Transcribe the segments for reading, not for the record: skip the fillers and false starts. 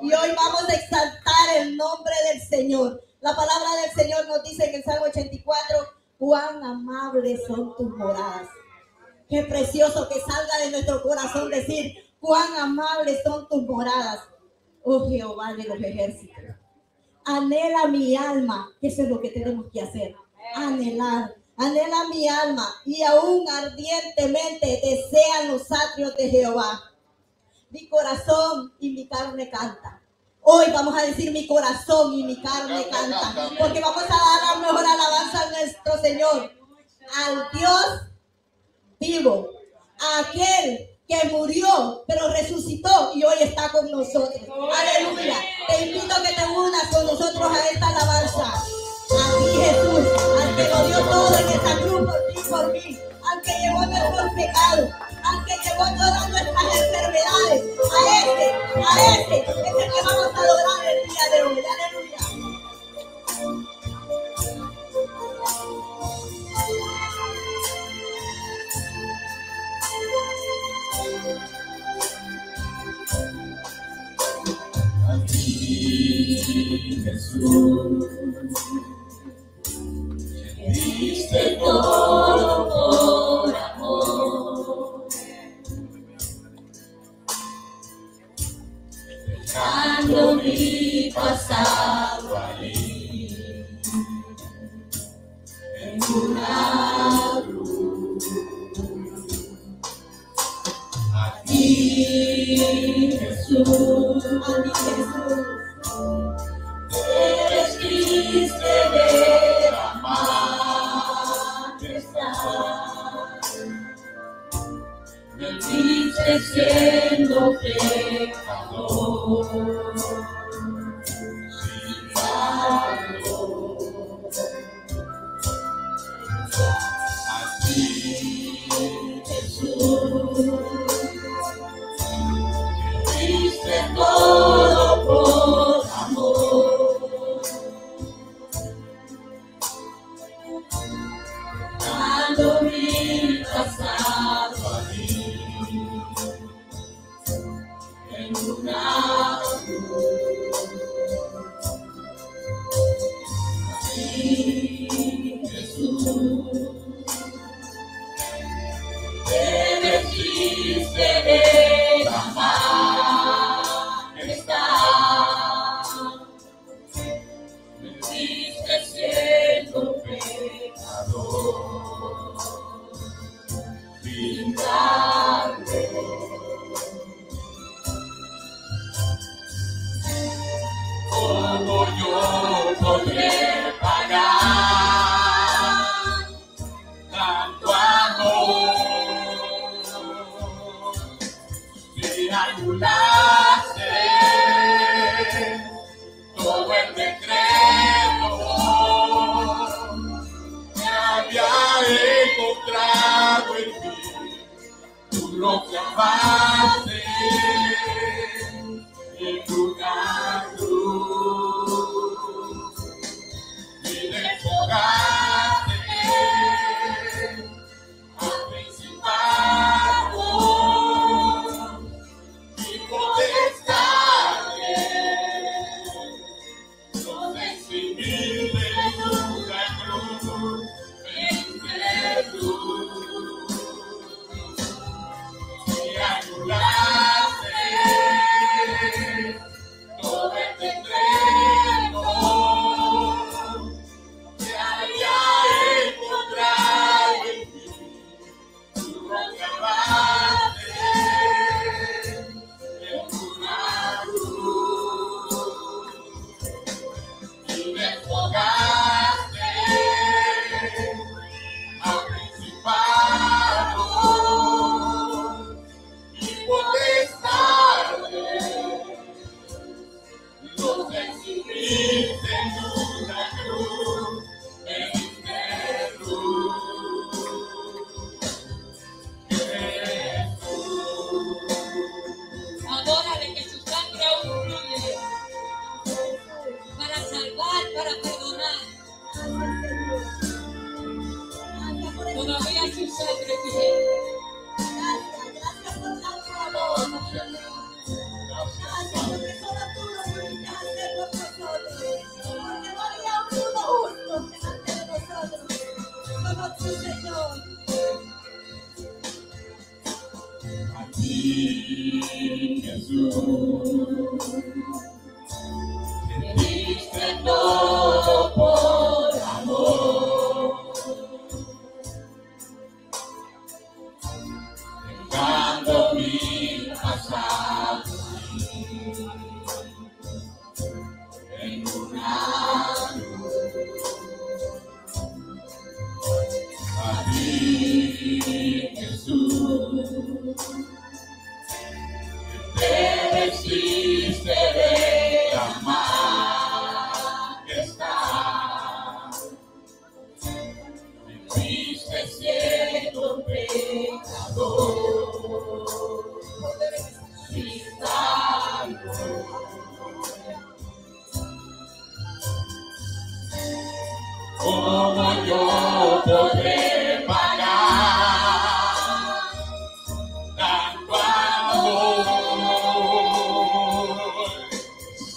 Y hoy vamos a exaltar el nombre del Señor. La palabra del Señor nos dice en el Salmo 84, cuán amables son tus moradas. Qué precioso que salga de nuestro corazón decir, cuán amables son tus moradas. Oh Jehová de los ejércitos. Anhela mi alma. Eso es lo que tenemos que hacer. Anhelar. Anhela mi alma y aún ardientemente desean los atrios de Jehová. Mi corazón y mi carne canta. Hoy vamos a decir mi corazón y mi carne canta, porque vamos a dar la mejor alabanza a nuestro Señor, al Dios vivo, a aquel que murió pero resucitó y hoy está con nosotros. Aleluya. Te invito a que te unas con nosotros a esta alabanza. A ti, Jesús, al que lo dio todo en esta cruz por ti y por mí, al que llevó nuestros pecados, al que llevó todas nuestras enfermedades, a ese es el que vamos a adorar el día de hoy. Aleluya. A ti, Jesús, que diste todo por amor, dejando mi pasado ahí en una cruz. A ti, Jesús, eres triste de la majestad, me viste siendo pecador, sin valor. A ti, Jesús, diste todo por amor, dando mi pasado ahí en una cruz. A ti, Jesús, te metiste de la majestad, me viste siendo pecador, sin valor. ¿Cómo yo podré pagar tanto amor? Si anulaste todo el decreto que había encontrado en mí, tú lo clavaste en una cruz y desfogaste al principado y potestades, los eximir de una cruz entre tú y anulaste todo el decreto que había encontrado en mí, tú lo clavaste en una cruz y desfogaste al principado y potestades, los ti, Jesús. Que diste todo por amor, dejando mi pasado en una cruz. A ti, Jesús, te vestiste de la majestad, me fuiste siendo pecador, sin salvo. ¿Cómo yo podré pagar tanto amor?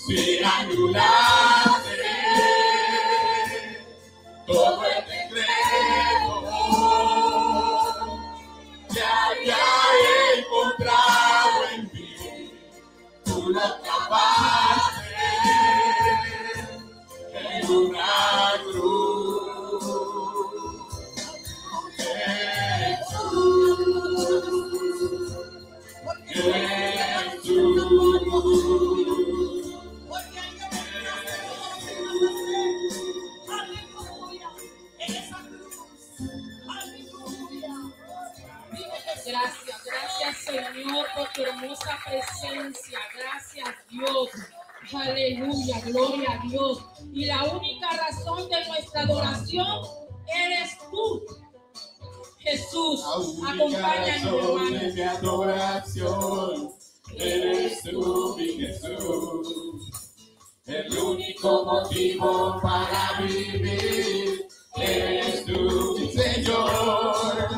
Si anulaste todo el decreto que había encontrado en mí, tú lo acabaste en una cruz. Gracias Señor por tu hermosa presencia. Gracias Dios. Aleluya, gloria a Dios. Y la única razón de nuestra adoración eres tú, Jesús. Acompáñanos, hermano. De mi adoración eres tú, mi Jesús. El único motivo para vivir eres tú, mi Señor.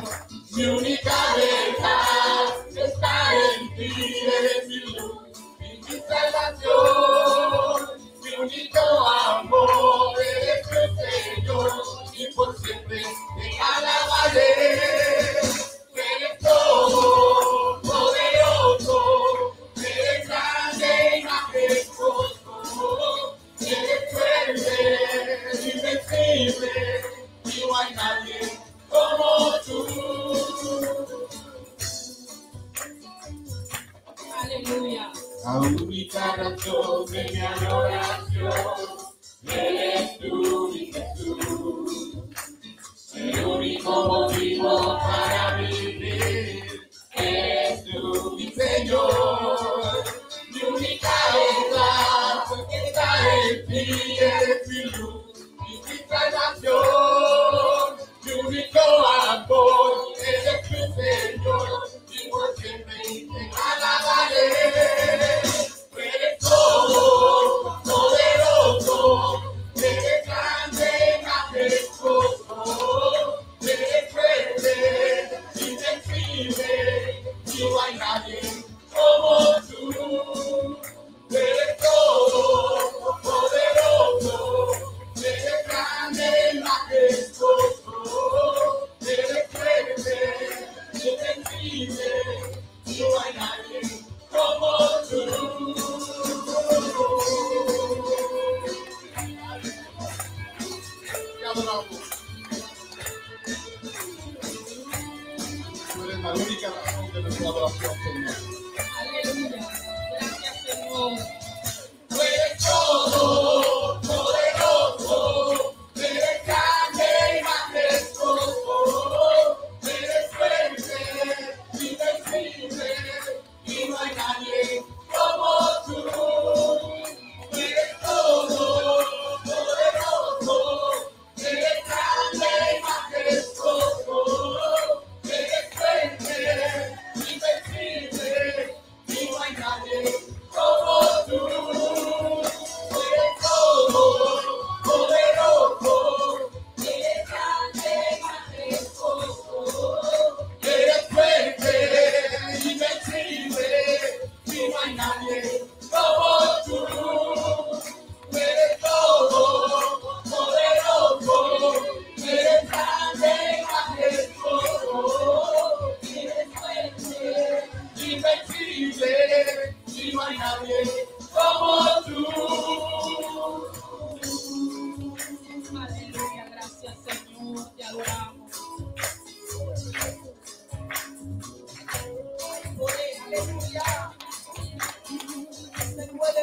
Mi única verdad está en ti, eres mi luz y mi salvación. Mi único amor eres tu Señor, y por siempre te alabaré. Eres todo poderoso, eres grande y majestuoso, eres fuerte, invencible, y no hay nadie como tú. Aleluya. La única razón de mi adoración eres tú, mi Jesús. El único motivo para vivir eres tú, mi Señor. Mi única verdad está en ti, eres mi luz y mi salvación. Mi único amor eres tu Señor, y por siempre te alabaré. Eres todo poderoso, eres grande, majestuoso, eres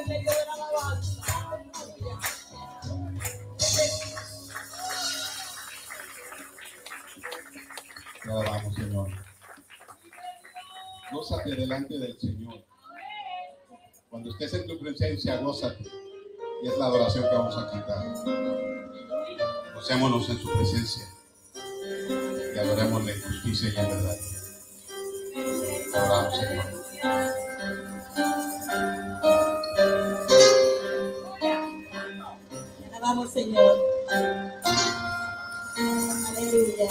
en medio de la alabanza. Aleluya. Te adoramos, Señor. Gózate delante del Señor. Cuando estés en tu presencia, gózate. Y es la adoración que vamos a cantar. Gocémonos en su presencia. Y adorémosle en justicia y en verdad. Te adoramos, Señor. Te alabamos, Señor. Aleluya.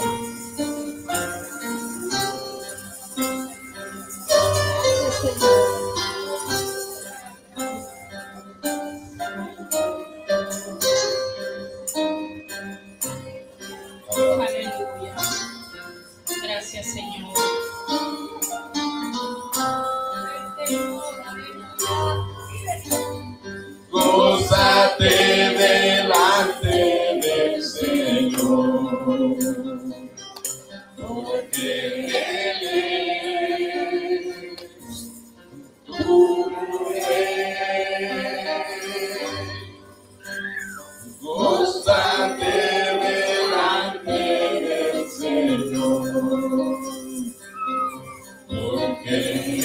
Gracias, Señor. Aleluya. Gracias, Señor. Gózate delante del Señor, porque Él es tu Rey. Gózate delante del Señor, porque Él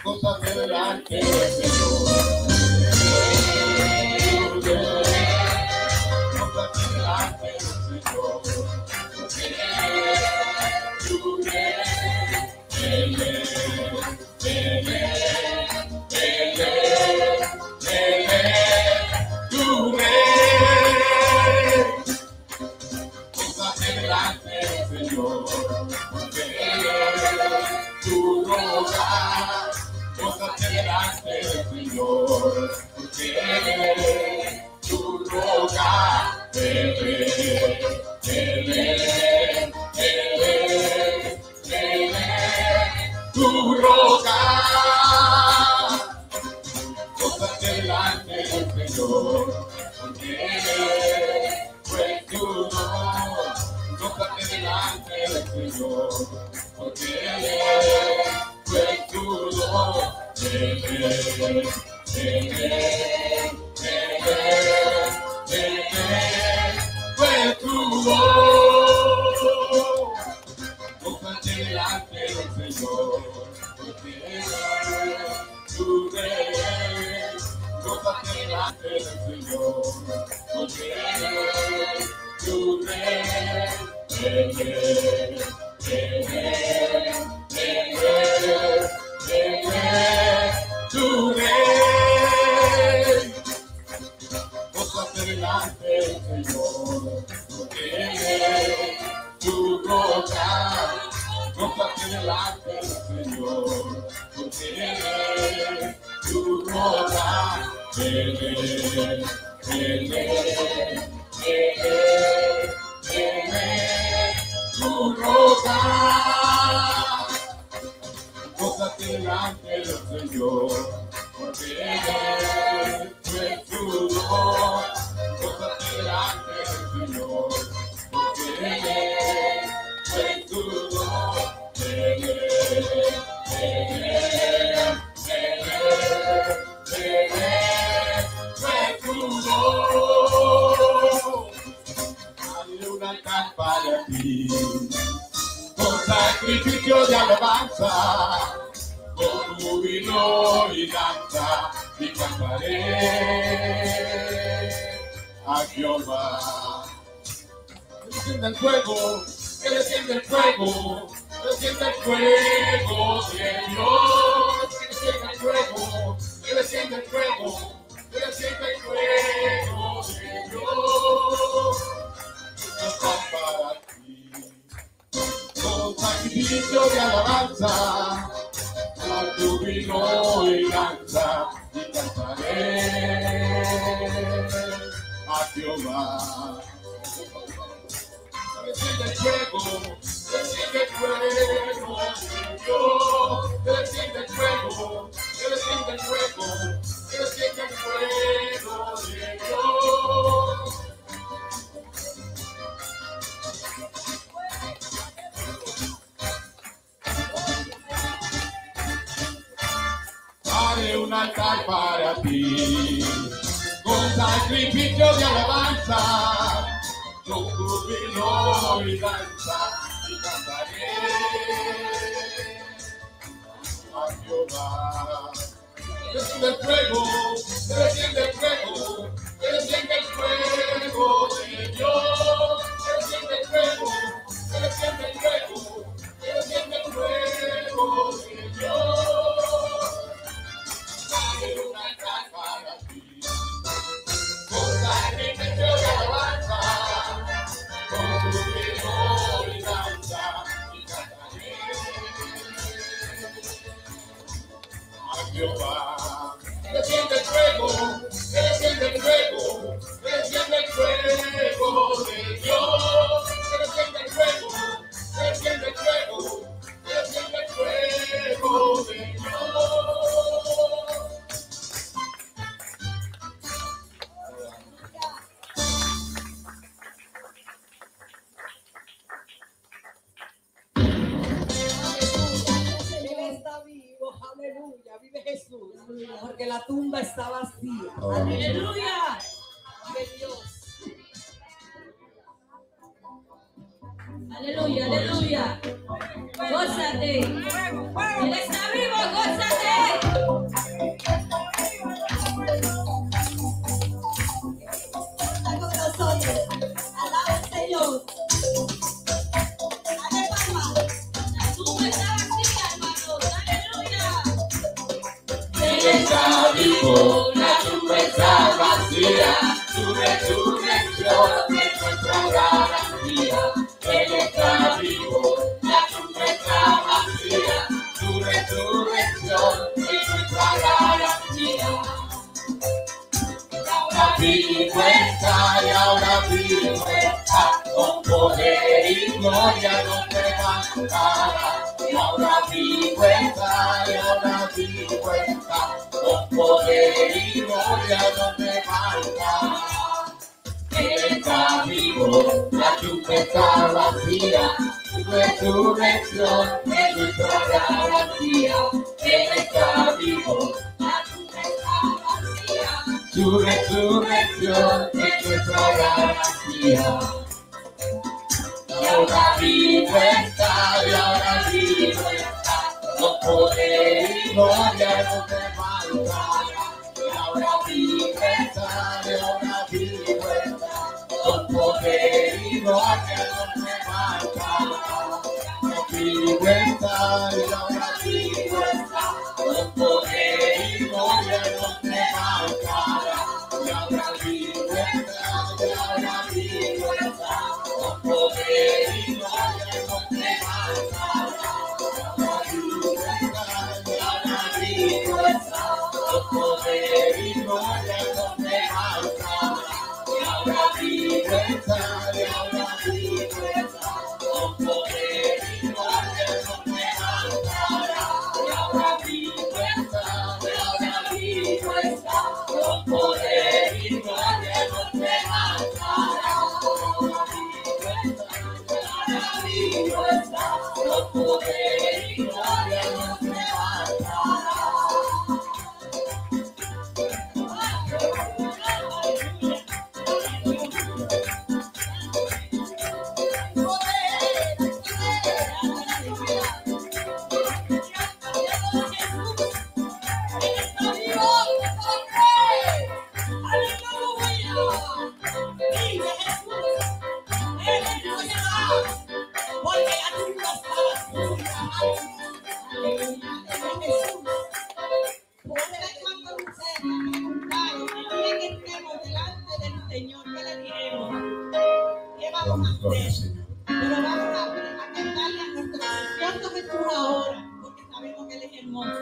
Gózate delante del Señor. Gózate delante del Señor. Tu Rey, Él es tu Rey. Gózate delante del Señor, porque Él es tu rogar. Gózate delante del Señor, porque Él es tu rogar. Él es tu rogar. Gózate delante del Señor, porque Él fue tu honor. Gózate delante del Señor, porque Él fue tu honor. Él fue tu honor. Gózate delante del Señor, porque Él es tu Rey. Gózate delante del Señor, porque Él es tu Rey. Él es tu Rey. Gózate delante del Señor, porque Él es tu rogar. Gózate delante del Señor, porque Él es tu rogar. Él es tu rogar. Gózate delante del Señor, porque Él es tu honor. Gózate delante del Señor, porque Él es tu honor. Él es tu honor. Hay una capa de ti, con sacrificio de alabanza, con júbilo y danza, y cantaré a Jehová. Que descienda el fuego, que descienda el fuego, que descienda el fuego de Dios. Que descienda el fuego, que descienda el fuego, que descienda el fuego de Dios. Esto es para ti, con sacrificio de alabanza, vino y danza y cantaré a Jehová. Enciende el fuego, enciende el fuego, Señor. Enciende el fuego, enciende el fuego, enciende el fuego, Señor. Haré un altar para ti, con sacrificio de alabanza. Con júbilo y danza y cantaré a Jehová. Enciende el fuego, enciende el fuego, enciende el fuego, Señor. Enciende el fuego, enciende el fuego, enciende el fuego, Señor. Dale un altar para ti, con sacrificio de alabanza. Con júbilo y danza y cantaré a Jehová. Enciende el fuego, enciende el fuego, enciende el fuego de Dios. Enciende el fuego, enciende el fuego, enciende el fuego de Dios. Aleluya, vive Jesús, porque la tumba está vacía. Aleluya. Vive Dios. Aleluya, aleluya. Gózate. Él está vivo, gózate. Está con nosotros. Alaba al Señor. Dale palmas. La tumba está vacía, hermanos. Aleluya. Él está vivo, la tumba está vacía, su resurrección es nuestra garantía. Él está vivo, la tumba está vacía, su resurrección es nuestra garantía. Ahora vivo está y ahora vivo está, con poder y gloria nos levantará. Y ahora vivo está y ahora vivo está, con poder y gloria nos levantará. Él está vivo, la tumba está vacía, su resurrección es nuestra garantía. Él está vivo, la tumba está vacía, su resurrección es nuestra garantía. Y ahora vivo está, y ahora vivo está, con poder y gloria nos levantará. Y ahora vivo está, y ahora vivo está, con poder y gloria nos levantará. Vivo está, y ahora vivo está, con poder y gloria nos levantará. Y ahora vivo está, y ahora vivo está, con poder y gloria nos levantará. Ahora vivo está, y ahora vivo está, con poder y gloria nos levantará. Y ahora vivo está, y ahora vivo está, con poder y gloria nos levantará. Y ahora vivo está, y ahora vivo está, con poder y gloria nos levantará. Vivo está, con poder y gloria nos levantará. Gloria al Señor. Pero vamos a cantarle a nuestro precioso Jesús ahora, porque sabemos que Él es hermoso.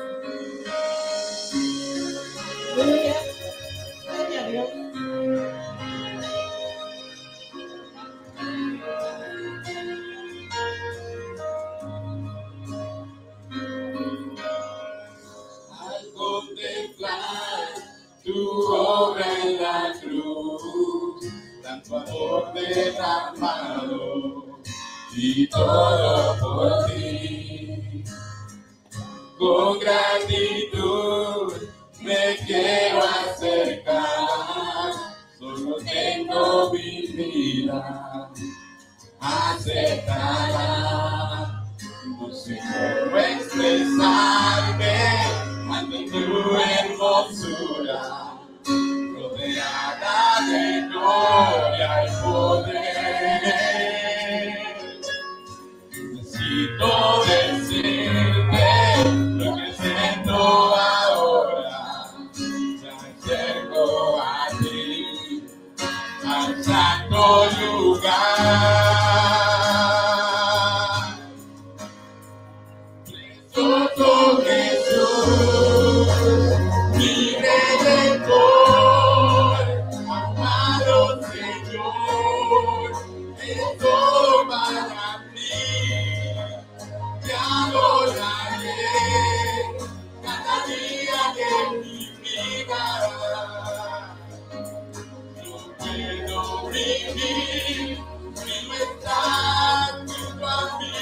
tu obra en la cruz, tanto amor derramado y todo por ti. Con gratitud me quiero acercar, solo tengo mi vida aceptada. No sé cómo expresarme ante tu hermosura, rodeada de gloria y poder. Necesito decirte lo que siento ahora. Me acerco a ti, al santo lugar. Precioso Jesús, mi Redentor, amado Señor, es todo para mí. Te adoraré cada día de mi vida. No puedo vivir si no estás junto a mí.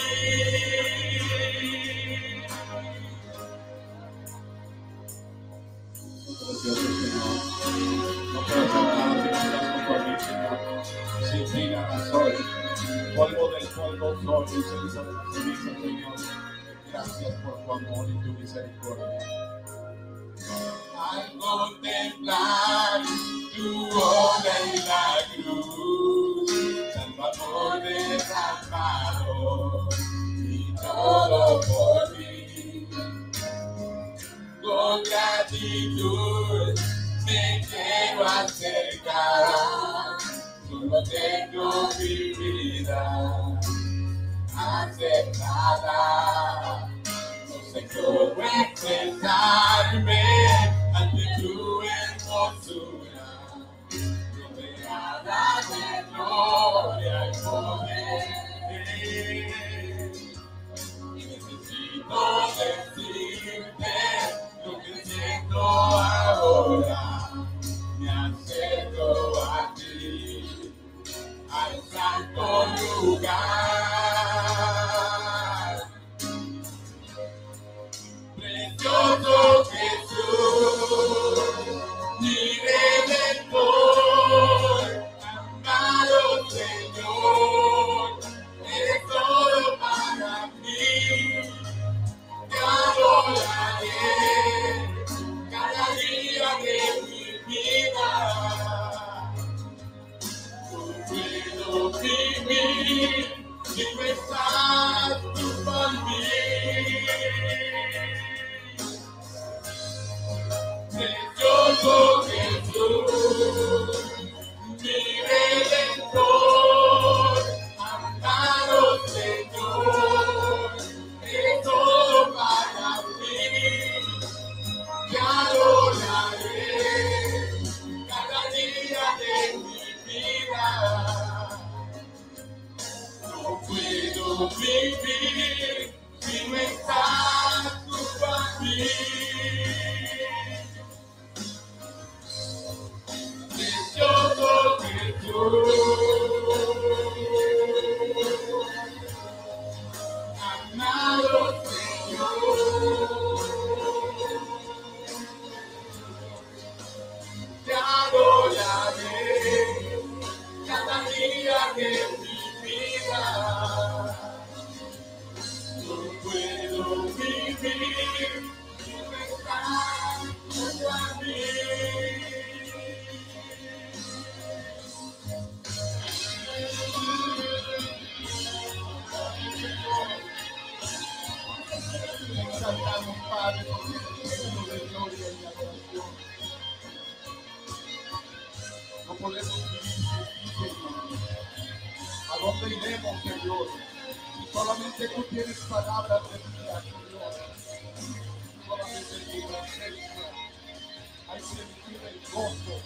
Precioso Señor, no puedo hacer nada si no estás junto a mí, Señor. Sin ti nada soy, polvo del polvo soy, ceniza de la ceniza, Señor. Gracias por tu amor y tu misericordia. Al contemplar tu obra en la cruz, tanto amor derramado y todo por ti. Con gratitud me quiero acercar, solo tengo mi vida aceptada. No sé cómo expresarme ante tu hermosura, rodeada de gloria y poder. Necesito decirte lo que siento ahora. Me acerco a ti, al santo lugar. Precioso Jesús, mi Redentor, amado Señor, eres todo para mí. Te adoraré cada día de mi vida. No puedo vivir si no estás junto a mí. Precioso Jesús, mi Redentor, amado Señor, eres todo para mí. Te adoraré cada día de mi vida. No puedo vivir si no estás junto a mí. Precioso Jesús, amado Señor, te adoraré cada día de mi vida. No puedo vivir si no estás junto a mí. Exaltamos, Padre, por tu título de gloria y adoración. No podemos vivir sin ti, Señor. ¿A dónde iremos, Señor? Si solamente tú tienes palabras de vida, Señor. Solamente tu presencia hay sentir el gozo.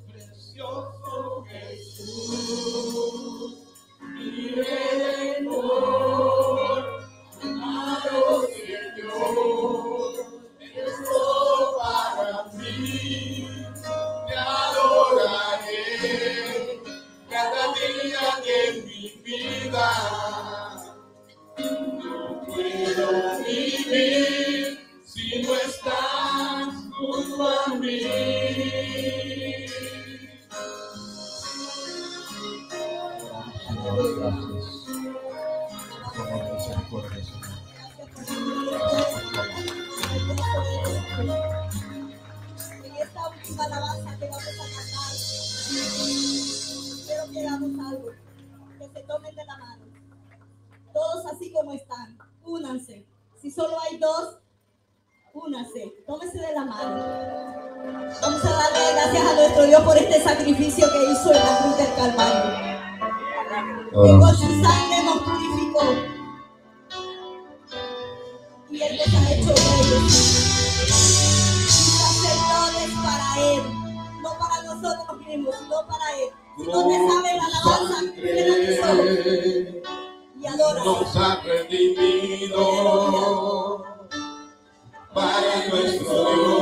Precioso Jesús, mi Redentor, amado Señor. como están. Únanse. Si solo hay dos, únanse. Tómense de la mano. Vamos a darle gracias a nuestro Dios por este sacrificio que hizo en la cruz del Calvario. Que con su sangre nos purificó. Y Él nos ha hecho reyes y sacerdotes para Él. No para nosotros mismos, sino para Él. Si no te sabe la alabanza, cierra tus ojos y adora. Nos ha redimido para nuestro Dios.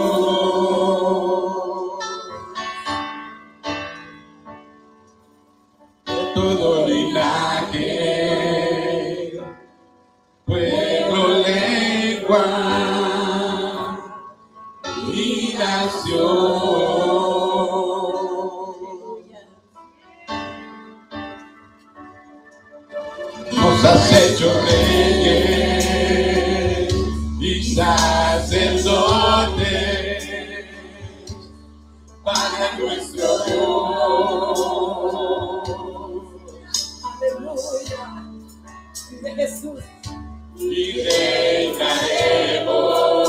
De todo linaje, pueblo, lengua y nación. Nos has hecho reyes y sacerdotes para nuestro Dios. Aleluya. De Jesús. Y reinaremos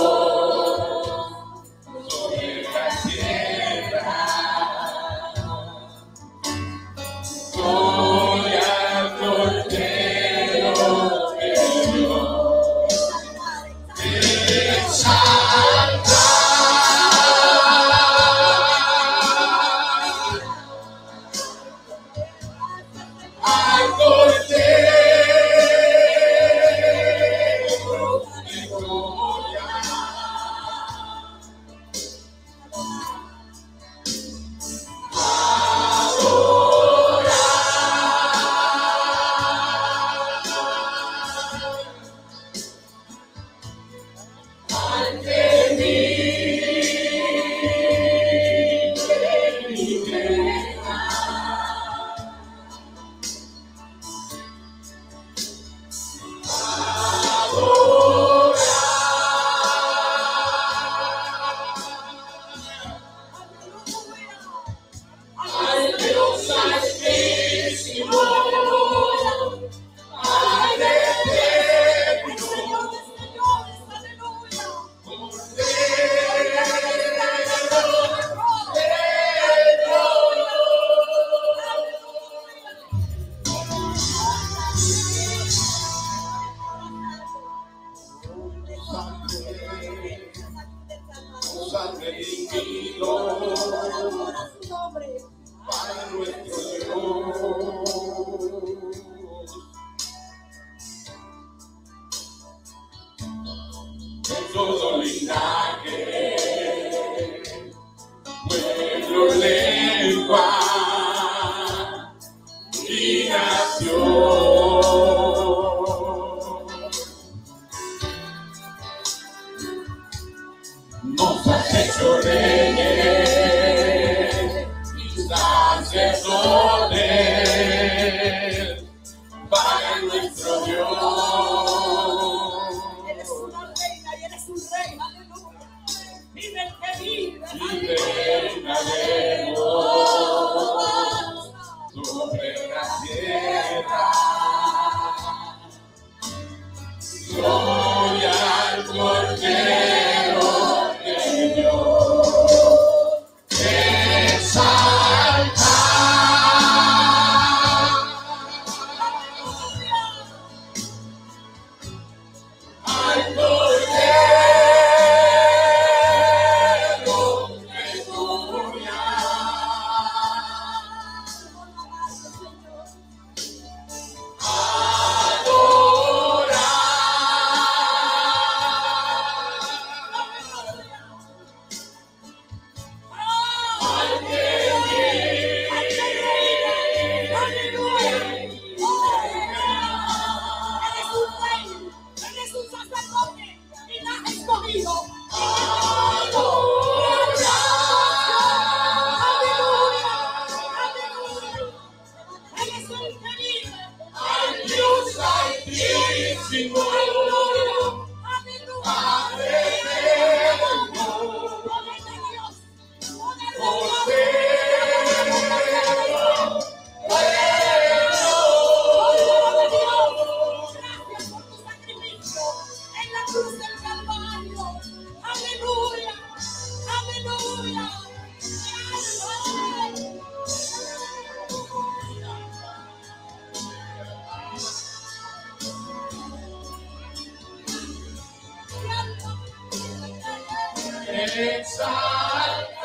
sobre la tierra. Gloria al Cordero de Dios. Exalta al Cordero de gloria. Al que vive y reina. Al Dios altísimo, al eterno nos ha redimido Adora su nombre. para nuestro Dios. De todo linaje, pueblo, lengua y nación. Nos has hecho reyes y sacerdotes para nuestro Dios. Eres una reina y eres un rey. Aleluya. Vive el que vive. Y reinaremos sobre la tierra. Gloria al Cordero de Dios. Exalta al Cordero de gloria. Eres un sacerdote y la has escogido. Eres el que vive. Al Dios altísimo, Padre eterno, Cordero, exaltado.